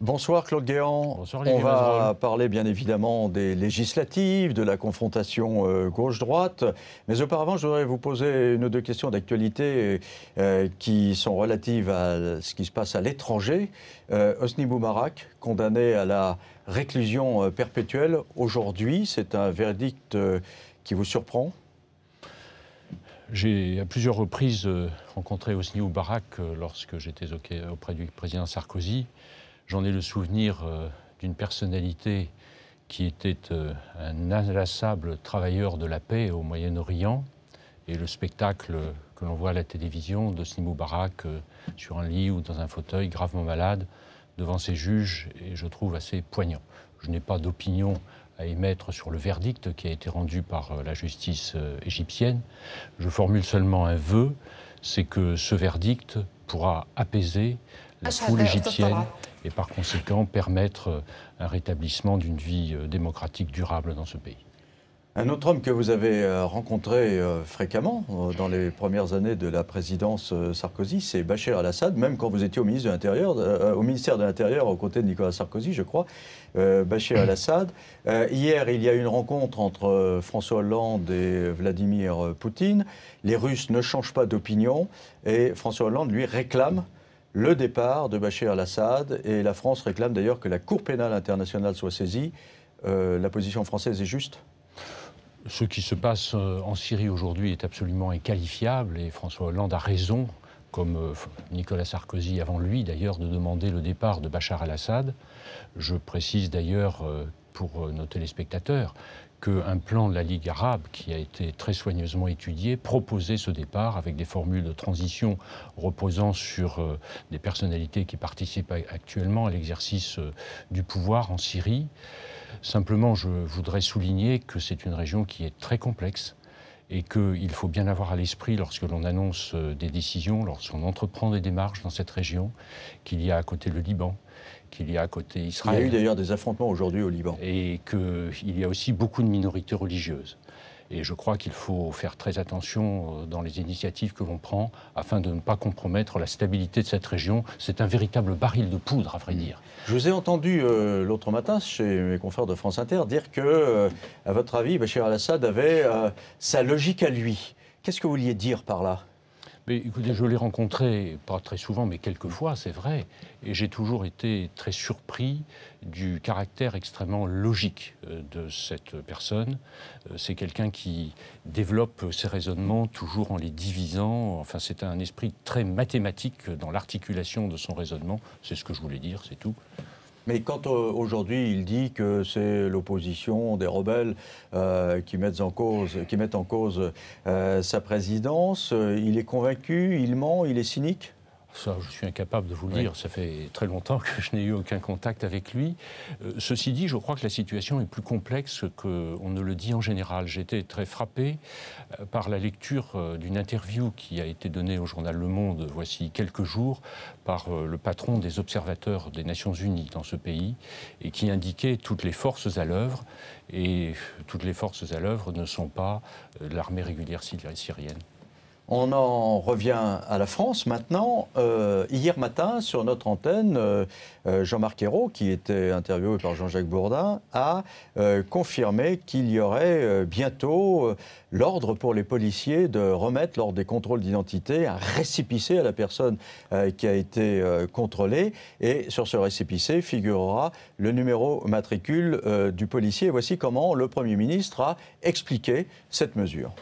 Bonsoir Claude Guéant. Bonsoir, on va Mazerolle. parler bien évidemment des législatives, de la confrontation gauche-droite. Mais auparavant, je voudrais vous poser une ou deux questions d'actualité qui sont relatives à ce qui se passe à l'étranger. Hosni Moubarak, condamné à la réclusion perpétuelle aujourd'hui, c'est un verdict qui vous surprend? J'ai à plusieurs reprises rencontré Hosni Moubarak lorsque j'étais auprès du président Sarkozy. J'en ai le souvenir d'une personnalité qui était un inlassable travailleur de la paix au Moyen-Orient. Et le spectacle que l'on voit à la télévision d'Hosni Moubarak sur un lit ou dans un fauteuil gravement malade devant ses juges est, je trouve, assez poignant. Je n'ai pas d'opinion à émettre sur le verdict qui a été rendu par la justice égyptienne. Je formule seulement un vœu, c'est que ce verdict pourra apaiser la foule égyptienne et par conséquent permettre un rétablissement d'une vie démocratique durable dans ce pays. Un autre homme que vous avez rencontré fréquemment dans les premières années de la présidence Sarkozy, c'est Bachar el-Assad, même quand vous étiez au ministère de l'Intérieur aux côtés de Nicolas Sarkozy, je crois. Bachar el-Assad. Hier, il y a eu une rencontre entre François Hollande et Vladimir Poutine. Les Russes ne changent pas d'opinion et François Hollande, lui, réclame le départ de Bachar el-Assad. Et la France réclame d'ailleurs que la Cour pénale internationale soit saisie. La position française est juste ? Ce qui se passe en Syrie aujourd'hui est absolument inqualifiable et François Hollande a raison, comme Nicolas Sarkozy avant lui d'ailleurs, de demander le départ de Bachar el-Assad. Je précise d'ailleurs pour nos téléspectateurs qu'un plan de la Ligue arabe qui a été très soigneusement étudié proposait ce départ avec des formules de transition reposant sur des personnalités qui participent actuellement à l'exercice du pouvoir en Syrie. Simplement, je voudrais souligner que c'est une région qui est très complexe et qu'il faut bien avoir à l'esprit lorsque l'on annonce des décisions, lorsqu'on entreprend des démarches dans cette région, qu'il y a à côté le Liban, qu'il y a à côté Israël. Il y a eu d'ailleurs des affrontements aujourd'hui au Liban. Et qu'il y a aussi beaucoup de minorités religieuses. Et je crois qu'il faut faire très attention dans les initiatives que l'on prend afin de ne pas compromettre la stabilité de cette région. C'est un véritable baril de poudre, à vrai dire. Je vous ai entendu l'autre matin chez mes confrères de France Inter dire que, à votre avis, Bachar el-Assad avait sa logique à lui. Qu'est-ce que vous vouliez dire par là ? Mais écoutez, je l'ai rencontré, pas très souvent, mais quelques fois, c'est vrai. Et j'ai toujours été très surpris du caractère extrêmement logique de cette personne. C'est quelqu'un qui développe ses raisonnements toujours en les divisant. Enfin, c'est un esprit très mathématique dans l'articulation de son raisonnement. C'est ce que je voulais dire, c'est tout. Mais quand aujourd'hui il dit que c'est l'opposition des rebelles qui mettent en cause sa présidence, il est convaincu, il ment, il est cynique ? Ça, je suis incapable de vous le dire. Ça fait très longtemps que je n'ai eu aucun contact avec lui. Ceci dit, je crois que la situation est plus complexe qu'on ne le dit en général. J'ai été très frappé par la lecture d'une interview qui a été donnée au journal Le Monde voici quelques jours par le patron des observateurs des Nations Unies dans ce pays et qui indiquait toutes les forces à l'œuvre. Et toutes les forces à l'œuvre ne sont pas l'armée régulière syrienne. On en revient à la France maintenant. Hier matin, sur notre antenne, Jean-Marc Ayrault, qui était interviewé par Jean-Jacques Bourdin, a confirmé qu'il y aurait bientôt l'ordre pour les policiers de remettre, lors des contrôles d'identité, un récépissé à la personne qui a été contrôlée. Et sur ce récépissé figurera le numéro matricule du policier. Et voici comment le Premier ministre a expliqué cette mesure.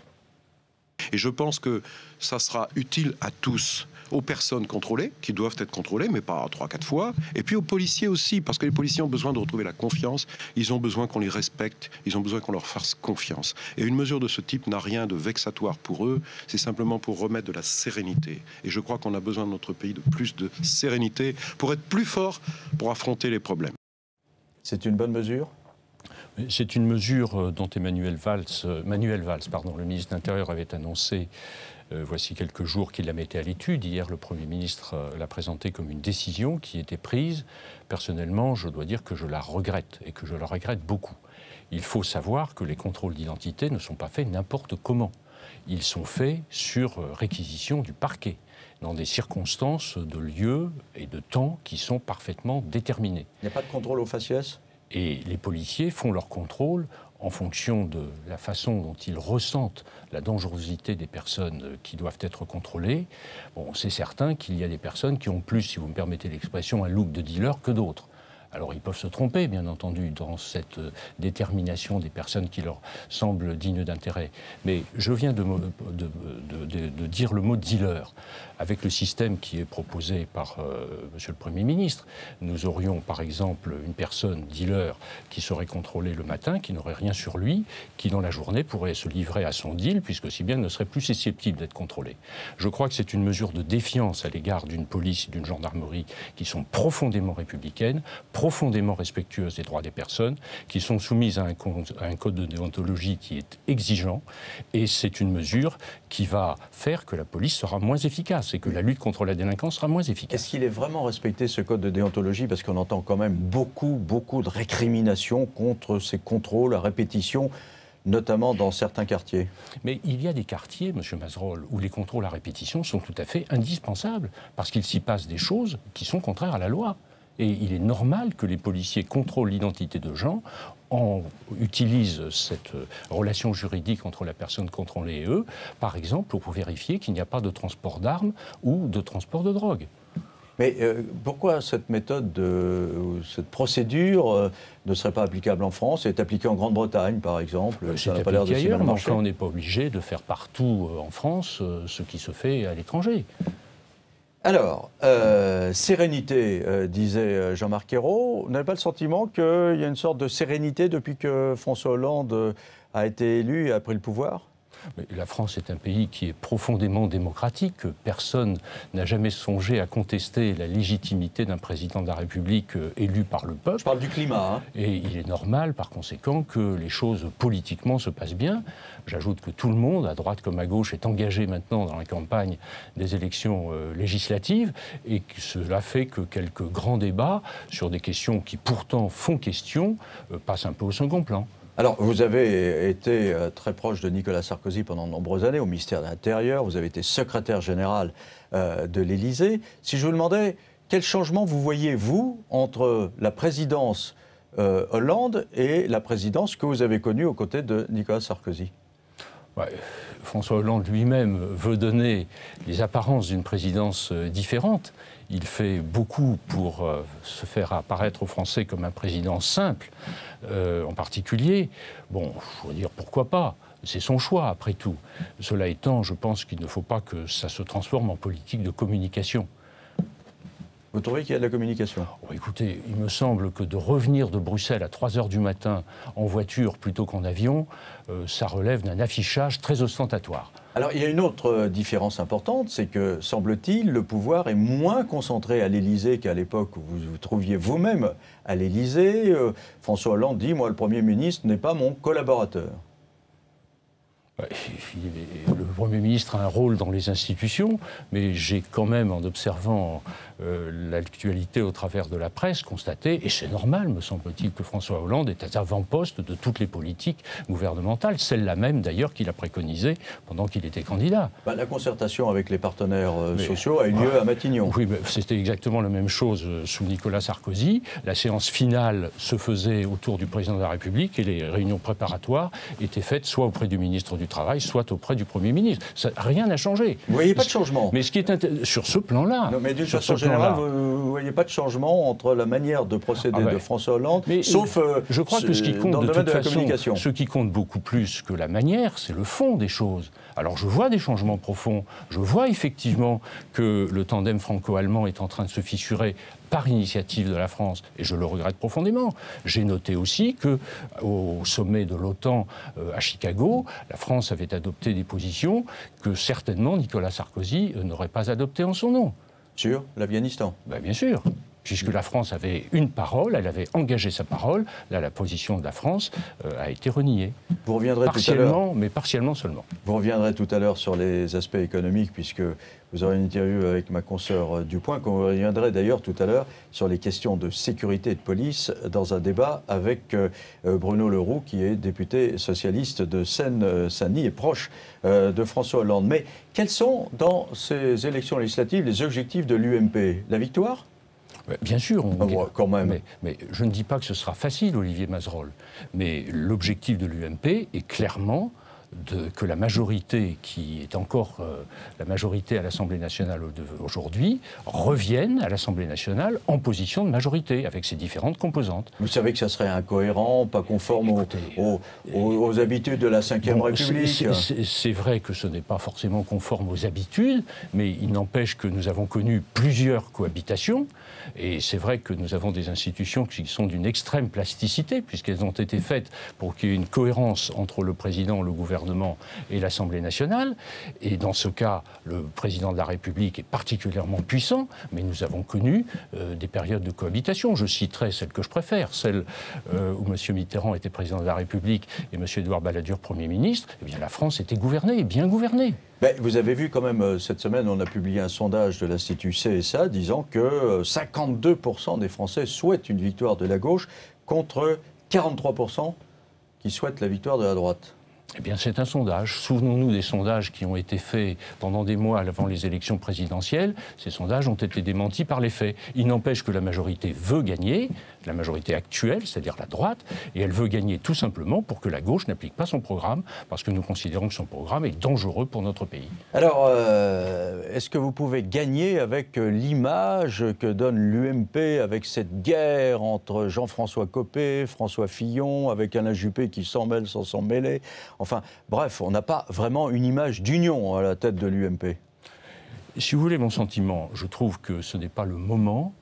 Et je pense que ça sera utile à tous, aux personnes contrôlées, qui doivent être contrôlées, mais pas 3-4 fois, et puis aux policiers aussi, parce que les policiers ont besoin de retrouver la confiance, ils ont besoin qu'on les respecte, ils ont besoin qu'on leur fasse confiance. Et une mesure de ce type n'a rien de vexatoire pour eux, c'est simplement pour remettre de la sérénité. Et je crois qu'on a besoin de notre pays de plus de sérénité pour être plus fort pour affronter les problèmes. C'est une bonne mesure ? C'est une mesure dont Manuel Valls, le ministre de l'Intérieur, avait annoncé voici quelques jours qu'il la mettait à l'étude. Hier, le Premier ministre l'a présentée comme une décision qui était prise. Personnellement, je dois dire que je la regrette et que je la regrette beaucoup. Il faut savoir que les contrôles d'identité ne sont pas faits n'importe comment. Ils sont faits sur réquisition du parquet. dans des circonstances de lieu et de temps qui sont parfaitement déterminées. Il n'y a pas de contrôle au faciès? Et les policiers font leur contrôle en fonction de la façon dont ils ressentent la dangerosité des personnes qui doivent être contrôlées. Bon, c'est certain qu'il y a des personnes qui ont plus, si vous me permettez l'expression, un look de dealer que d'autres. Alors ils peuvent se tromper, bien entendu, dans cette détermination des personnes qui leur semblent dignes d'intérêt. Mais je viens de dire le mot dealer. Avec le système qui est proposé par Monsieur le Premier ministre, nous aurions par exemple une personne dealer qui serait contrôlée le matin, qui n'aurait rien sur lui, qui dans la journée pourrait se livrer à son deal, puisque si bien ne serait plus susceptible d'être contrôlé. Je crois que c'est une mesure de défiance à l'égard d'une police et d'une gendarmerie qui sont profondément républicaines, profondément respectueuses des droits des personnes, qui sont soumises à un code de déontologie qui est exigeant, et c'est une mesure qui va faire que la police sera moins efficace et que la lutte contre la délinquance sera moins efficace. Est-ce qu'il est vraiment respecté, ce code de déontologie? Parce qu'on entend quand même beaucoup de récriminations contre ces contrôles à répétition, notamment dans certains quartiers. Mais il y a des quartiers, M. Mazerolle, où les contrôles à répétition sont tout à fait indispensables, parce qu'il s'y passe des choses qui sont contraires à la loi. Et il est normal que les policiers contrôlent l'identité de gens, utilisent cette relation juridique entre la personne contrôlée et eux, par exemple pour vérifier qu'il n'y a pas de transport d'armes ou de transport de drogue. Mais pourquoi cette méthode, cette procédure ne serait pas applicable en France et est appliquée en Grande-Bretagne, par exemple? Ça n'a pas l'air de si mal marcher. On n'est pas obligé de faire partout en France ce qui se fait à l'étranger. Alors, sérénité, disait Jean-Marc Ayrault. Vous n'avez pas le sentiment qu'il y a une sorte de sérénité depuis que François Hollande a été élu et a pris le pouvoir? Mais la France est un pays qui est profondément démocratique. Personne n'a jamais songé à contester la légitimité d'un président de la République élu par le peuple. Je parle du climat. Hein. Et il est normal, par conséquent, que les choses politiquement se passent bien. J'ajoute que tout le monde, à droite comme à gauche, est engagé maintenant dans la campagne des élections législatives, et que cela fait que quelques grands débats sur des questions qui pourtant font question passent un peu au second plan. Alors, vous avez été très proche de Nicolas Sarkozy pendant de nombreuses années au ministère de l'Intérieur. Vous avez été secrétaire général de l'Élysée. Si je vous demandais, quel changement vous voyez, vous, entre la présidence Hollande et la présidence que vous avez connue aux côtés de Nicolas Sarkozy? Ouais, François Hollande lui-même veut donner les apparences d'une présidence différente. Il fait beaucoup pour se faire apparaître aux Français comme un président simple, en particulier. Bon, il faut dire pourquoi pas. C'est son choix, après tout. Cela étant, je pense qu'il ne faut pas que ça se transforme en politique de communication. Vous trouvez qu'il y a de la communication? Écoutez, il me semble que de revenir de Bruxelles à 3 h du matin en voiture plutôt qu'en avion, ça relève d'un affichage très ostentatoire. Alors, il y a une autre différence importante, c'est que, semble-t-il, le pouvoir est moins concentré à l'Élysée qu'à l'époque où vous vous trouviez vous-même à l'Élysée. François Hollande dit « Moi, le Premier ministre n'est pas mon collaborateur ». Le Premier ministre a un rôle dans les institutions, mais j'ai quand même, en observant l'actualité au travers de la presse, constaté, et c'est normal, me semble-t-il, que François Hollande est à l'avant-poste de toutes les politiques gouvernementales, celle-là même d'ailleurs qu'il a préconisée pendant qu'il était candidat. La concertation avec les partenaires sociaux a eu lieu à Matignon. Oui, c'était exactement la même chose sous Nicolas Sarkozy. La séance finale se faisait autour du président de la République et les réunions préparatoires étaient faites soit auprès du ministre du Travail, soit auprès du Premier ministre. Rien n'a changé. Vous ne voyez pas de changement? Mais ce qui est sur ce plan-là... Mais d'une façon générale, vous ne voyez pas de changement entre la manière de procéder de François Hollande, sauf je crois que ce qui compte, dans le domaine de la communication. Ce qui compte beaucoup plus que la manière, c'est le fond des choses. Alors je vois des changements profonds. Je vois effectivement que le tandem franco-allemand est en train de se fissurer par initiative de la France, et je le regrette profondément. J'ai noté aussi qu'au sommet de l'OTAN à Chicago, la France avait adopté des positions que certainement Nicolas Sarkozy n'aurait pas adoptées en son nom. Sur l'Afghanistan? Bien sûr. puisque la France avait une parole, elle avait engagé sa parole. Là, la position de la France a été reniée. Vous reviendrez partiellement, mais partiellement seulement. Vous reviendrez tout à l'heure sur les aspects économiques, puisque vous aurez une interview avec ma consoeur Dupoint, qu'on reviendrait d'ailleurs tout à l'heure sur les questions de sécurité et de police dans un débat avec Bruno Le Roux, qui est député socialiste de Seine-Saint-Denis et proche de François Hollande. Mais quels sont, dans ces élections législatives, les objectifs de l'UMP? La victoire? Bien sûr, quand même. Mais je ne dis pas que ce sera facile, Olivier Mazerolle. Mais l'objectif de l'UMP est clairement que la majorité, qui est encore la majorité à l'Assemblée nationale aujourd'hui, revienne à l'Assemblée nationale en position de majorité, avec ses différentes composantes. Vous savez que ça serait incohérent, pas conforme aux habitudes de la Ve République. C'est vrai que ce n'est pas forcément conforme aux habitudes, mais il n'empêche que nous avons connu plusieurs cohabitations, et c'est vrai que nous avons des institutions qui sont d'une extrême plasticité, puisqu'elles ont été faites pour qu'il y ait une cohérence entre le président, le gouvernement et l'Assemblée nationale. Et dans ce cas, le président de la République est particulièrement puissant, mais nous avons connu des périodes de cohabitation. Je citerai celle que je préfère, celle où M. Mitterrand était président de la République et M. Édouard Balladur Premier ministre. Eh bien, la France était gouvernée, et bien gouvernée. Mais vous avez vu quand même, cette semaine, on a publié un sondage de l'Institut CSA disant que 52% des Français souhaitent une victoire de la gauche contre 43% qui souhaitent la victoire de la droite. Eh bien, c'est un sondage. Souvenons-nous des sondages qui ont été faits pendant des mois avant les élections présidentielles. Ces sondages ont été démentis par les faits. Il n'empêche que la majorité veut gagner, la majorité actuelle, c'est-à-dire la droite, et elle veut gagner tout simplement pour que la gauche n'applique pas son programme, parce que nous considérons que son programme est dangereux pour notre pays. Alors, est-ce que vous pouvez gagner avec l'image que donne l'UMP, avec cette guerre entre Jean-François Copé, François Fillon, avec Alain Juppé qui s'en mêle sans s'en mêler? Enfin, bref, on n'a pas vraiment une image d'union à la tête de l'UMP. Si vous voulez mon sentiment, je trouve que ce n'est pas le moment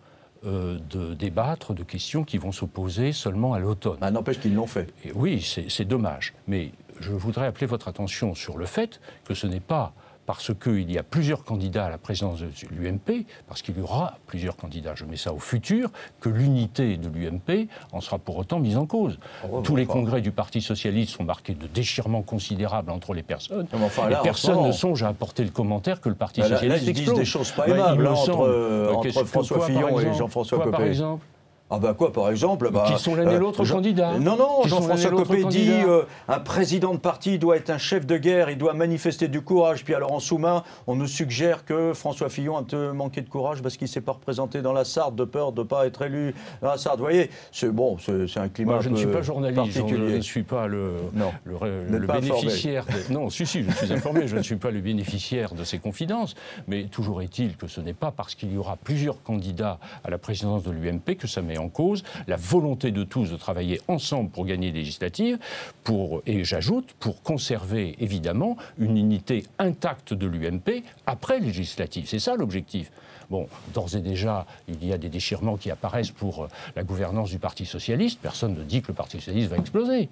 de débattre de questions qui vont s'opposer seulement à l'automne. Ah, n'empêche qu'ils l'ont fait. Et oui, c'est dommage. Mais je voudrais appeler votre attention sur le fait que ce n'est pas parce qu'il y a plusieurs candidats à la présidence de l'UMP, parce qu'il y aura plusieurs candidats, je mets ça au futur, que l'unité de l'UMP en sera pour autant mise en cause. Tous les congrès du Parti socialiste sont marqués de déchirements considérables entre les personnes, et personne ne songe à apporter le commentaire que le Parti socialiste explose. Ils disent des choses pas aimables entre François Fillon et Jean-François Copé. Par exemple ? Ah ben quoi, par exemple qui sont l'un et l'autre candidats. Non, Jean-François Copé dit un président de parti doit être un chef de guerre, il doit manifester du courage. Puis alors en sous-main, on nous suggère que François Fillon a manqué de courage parce qu'il ne s'est pas représenté dans la Sarthe de peur de ne pas être élu dans la Sarthe. Vous voyez, c'est un climat. Moi, je ne suis pas journaliste, je particulier. ne suis pas le bénéficiaire. Non, si, je suis informé, je ne suis pas le bénéficiaire de ces confidences. Mais toujours est-il que ce n'est pas parce qu'il y aura plusieurs candidats à la présidence de l'UMP que ça met en cause la volonté de tous de travailler ensemble pour gagner les législatives, et j'ajoute, pour conserver évidemment une unité intacte de l'UMP après les législatives. C'est ça l'objectif. Bon, d'ores et déjà, il y a des déchirements qui apparaissent pour la gouvernance du Parti socialiste. Personne ne dit que le Parti socialiste va exploser.